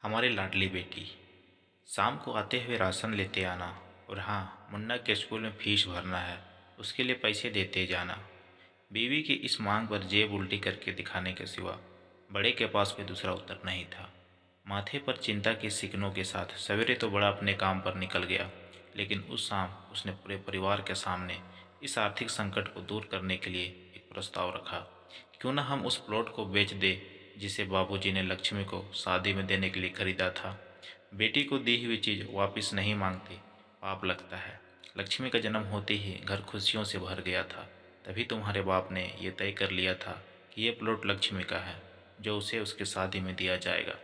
हमारी लाडली बेटी। शाम को आते हुए राशन लेते आना। और हाँ, मुन्ना के स्कूल में फीस भरना है, उसके लिए पैसे देते जाना। बीवी की इस मांग पर जेब उल्टी करके दिखाने के सिवा बड़े के पास कोई दूसरा उत्तर नहीं था। माथे पर चिंता के सिकनों के साथ सवेरे तो बड़ा अपने काम पर निकल गया, लेकिन उस शाम उसने पूरे परिवार के सामने इस आर्थिक संकट को दूर करने के लिए एक प्रस्ताव रखा। क्यों न हम उस प्लॉट को बेच दे जिसे बाबूजी ने लक्ष्मी को शादी में देने के लिए खरीदा था। बेटी को दी हुई चीज वापस नहीं मांगते, पाप लगता है। लक्ष्मी का जन्म होते ही घर खुशियों से भर गया था। तभी तुम्हारे बाप ने यह तय कर लिया था कि यह प्लॉट लक्ष्मी का है, जो उसे उसके शादी में दिया जाएगा।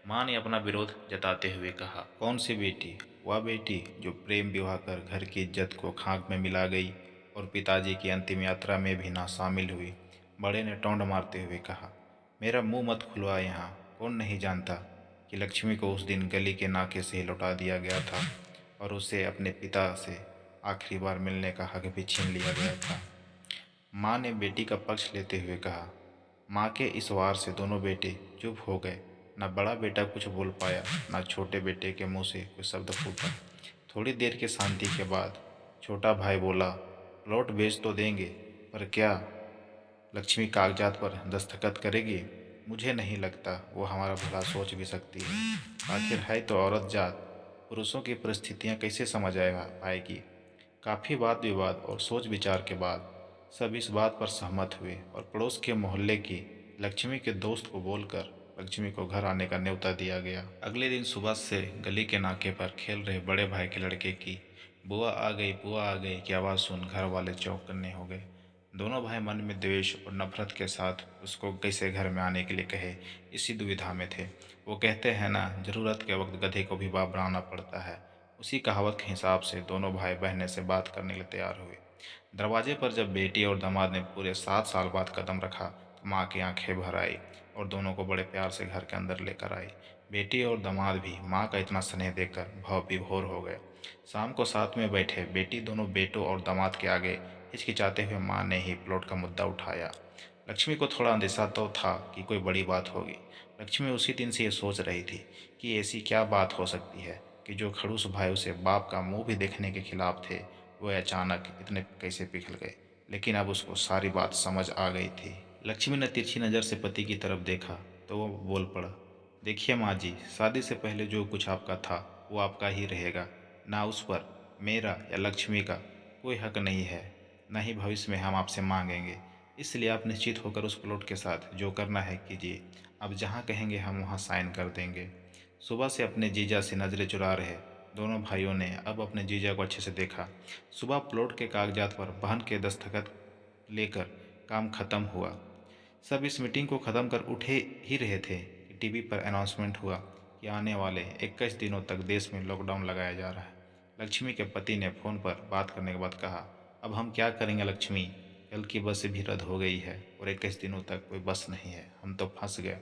माँ ने अपना विरोध जताते हुए कहा, कौन सी बेटी? वह बेटी जो प्रेम विवाह कर घर की इज्जत को खाक में मिला गई और पिताजी की अंतिम यात्रा में भी ना शामिल हुई। बड़े ने टोंड मारते हुए कहा, मेरा मुंह मत खुलवा यहाँ। कौन नहीं जानता कि लक्ष्मी को उस दिन गली के नाके से लौटा दिया गया था और उसे अपने पिता से आखिरी बार मिलने का हक भी छीन लिया गया था। माँ ने बेटी का पक्ष लेते हुए कहा। माँ के इस वार से दोनों बेटे चुप हो गए। न बड़ा बेटा कुछ बोल पाया, न छोटे बेटे के मुंह से कोई शब्द फूटा। थोड़ी देर की शांति के बाद छोटा भाई बोला, प्लॉट बेच तो देंगे, पर क्या लक्ष्मी कागजात पर दस्तखत करेगी? मुझे नहीं लगता वो हमारा भला सोच भी सकती है। आखिर है तो औरत जात, पुरुषों की परिस्थितियां कैसे समझ आएगा पाएगी? काफ़ी वाद विवाद और सोच विचार के बाद सब इस बात पर सहमत हुए और पड़ोस के मोहल्ले की लक्ष्मी के दोस्त को बोलकर लक्ष्मी को घर आने का न्योता दिया गया। अगले दिन सुबह से गली के नाके पर खेल रहे बड़े भाई के लड़के की बुआ आ गई की आवाज़ सुन घर वाले चौंकन्ने हो गए। दोनों भाई मन में द्वेष और नफरत के साथ उसको कैसे घर में आने के लिए कहे, इसी दुविधा में थे। वो कहते हैं ना, ज़रूरत के वक्त गधे को भी बाप बनाना पड़ता है। उसी कहावत के हिसाब से दोनों भाई बहनें से बात करने के लिए तैयार हुए। दरवाजे पर जब बेटी और दामाद ने पूरे 7 साल बाद कदम रखा तो माँ की आंखें भर आई और दोनों को बड़े प्यार से घर के अंदर लेकर आई। बेटी और दामाद भी माँ का इतना स्नेह देखकर भाव विभोर हो गए। शाम को साथ में बैठे बेटी दोनों बेटों और दामाद के आगे हिचकिचाते हुए माँ ने ही प्लॉट का मुद्दा उठाया। लक्ष्मी को थोड़ा अंदेशा तो था कि कोई बड़ी बात होगी। लक्ष्मी उसी दिन से ये सोच रही थी कि ऐसी क्या बात हो सकती है कि जो खड़ूस भाई उसे बाप का मुंह भी देखने के खिलाफ थे, वह अचानक इतने कैसे पिघल गए। लेकिन अब उसको सारी बात समझ आ गई थी। लक्ष्मी ने तिरछी नज़र से पति की तरफ देखा तो वो बोल पड़ा, देखिए माँ जी, शादी से पहले जो कुछ आपका था वो आपका ही रहेगा। ना उस पर मेरा या लक्ष्मी का कोई हक नहीं है, न ही भविष्य में हम आपसे मांगेंगे। इसलिए आप निश्चित होकर उस प्लॉट के साथ जो करना है कीजिए। अब जहाँ कहेंगे हम वहाँ साइन कर देंगे। सुबह से अपने जीजा से नज़रें चुरा रहे दोनों भाइयों ने अब अपने जीजा को अच्छे से देखा। सुबह प्लॉट के कागजात पर बहन के दस्तखत लेकर काम खत्म हुआ। सब इस मीटिंग को ख़त्म कर उठे ही रहे थे कि टीवी पर अनाउंसमेंट हुआ कि आने वाले 21 दिनों तक देश में लॉकडाउन लगाया जा रहा है। लक्ष्मी के पति ने फ़ोन पर बात करने के बाद कहा, अब हम क्या करेंगे लक्ष्मी? कल की बस भी रद्द हो गई है और 21 दिनों तक कोई बस नहीं है, हम तो फंस गए।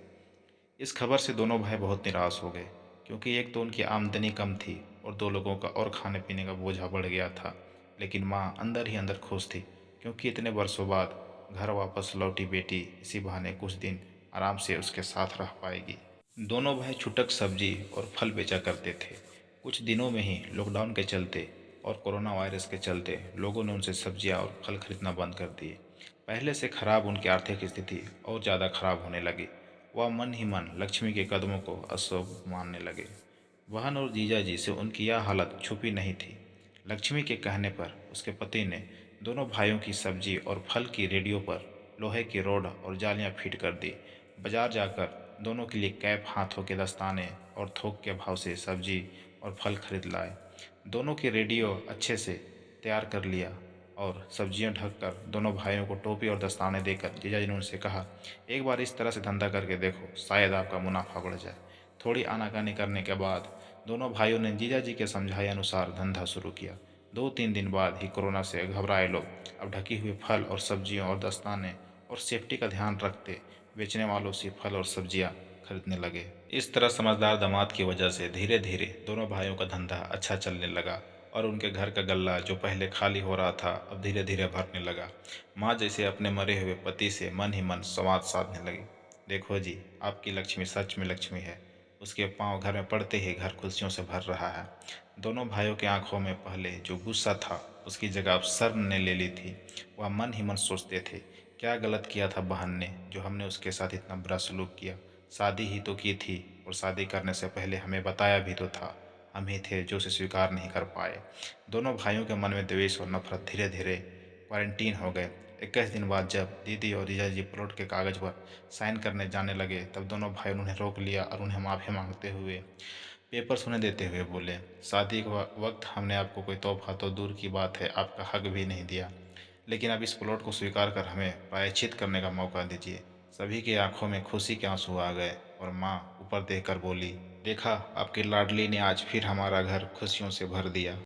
इस खबर से दोनों भाई बहुत निराश हो गए, क्योंकि एक तो उनकी आमदनी कम थी और दो लोगों का और खाने पीने का बोझा बढ़ गया था। लेकिन माँ अंदर ही अंदर खुश थी, क्योंकि इतने वर्षों बाद घर वापस लौटी बेटी इसी बहाने कुछ दिन आराम से उसके साथ रह पाएगी। दोनों भाई छुटक सब्जी और फल बेचा करते थे। कुछ दिनों में ही लॉकडाउन के चलते और कोरोना वायरस के चलते लोगों ने उनसे सब्जियां और फल खरीदना बंद कर दिए। पहले से खराब उनकी आर्थिक स्थिति और ज़्यादा खराब होने लगी। वह मन ही मन लक्ष्मी के कदमों को अशुभ मानने लगे। बहन और जीजा जी से उनकी यह हालत छुपी नहीं थी। लक्ष्मी के कहने पर उसके पति ने दोनों भाइयों की सब्जी और फल की रेडियो पर लोहे की रोड और जालियां फिट कर दी। बाजार जाकर दोनों के लिए कैप, हाथों के दस्ताने और थोक के भाव से सब्जी और फल खरीद लाए। दोनों की रेडियो अच्छे से तैयार कर लिया और सब्जियां ढककर दोनों भाइयों को टोपी और दस्ताने देकर जीजाजी ने उनसे कहा, एक बार इस तरह से धंधा करके देखो, शायद आपका मुनाफा बढ़ जाए। थोड़ी आनाकानी करने के बाद दोनों भाइयों ने जीजाजी के समझाए अनुसार धंधा शुरू किया। 2-3 दिन बाद ही कोरोना से घबराए लोग अब ढकी हुई फल और सब्जियों और दस्ताने और सेफ्टी का ध्यान रखते बेचने वालों से फल और सब्जियां खरीदने लगे। इस तरह समझदार दामाद की वजह से धीरे धीरे दोनों भाइयों का धंधा अच्छा चलने लगा और उनके घर का गल्ला जो पहले खाली हो रहा था अब धीरे धीरे भरने लगा। माँ जैसे अपने मरे हुए पति से मन ही मन संवाद साधने लगी, देखो जी, आपकी लक्ष्मी सच में लक्ष्मी है। उसके पांव घर में पड़ते ही घर खुशियों से भर रहा है। दोनों भाइयों की आंखों में पहले जो गुस्सा था उसकी जगह अब शर्म ने ले ली थी। वह मन ही मन सोचते थे, क्या गलत किया था बहन ने जो हमने उसके साथ इतना बुरा सलूक किया। शादी ही तो की थी और शादी करने से पहले हमें बताया भी तो था। हम ही थे जो उसे स्वीकार नहीं कर पाए। दोनों भाइयों के मन में द्वेष और नफरत धीरे धीरे क्वारंटीन हो गए। 21 दिन बाद जब दीदी और जीजा जी प्लॉट के कागज पर साइन करने जाने लगे तब दोनों भाइयों ने उन्हें रोक लिया और उन्हें माफ़ी मांगते हुए पेपर्स उन्हें देते हुए बोले, शादी के वक्त हमने आपको कोई तोहफा तो दूर की बात है आपका हक भी नहीं दिया, लेकिन अब इस प्लॉट को स्वीकार कर हमें प्रायश्चित करने का मौका दीजिए। सभी की आंखों में खुशी के आंसू आ गए और माँ ऊपर देखकर बोली, देखा आपकी लाडली ने आज फिर हमारा घर खुशियों से भर दिया।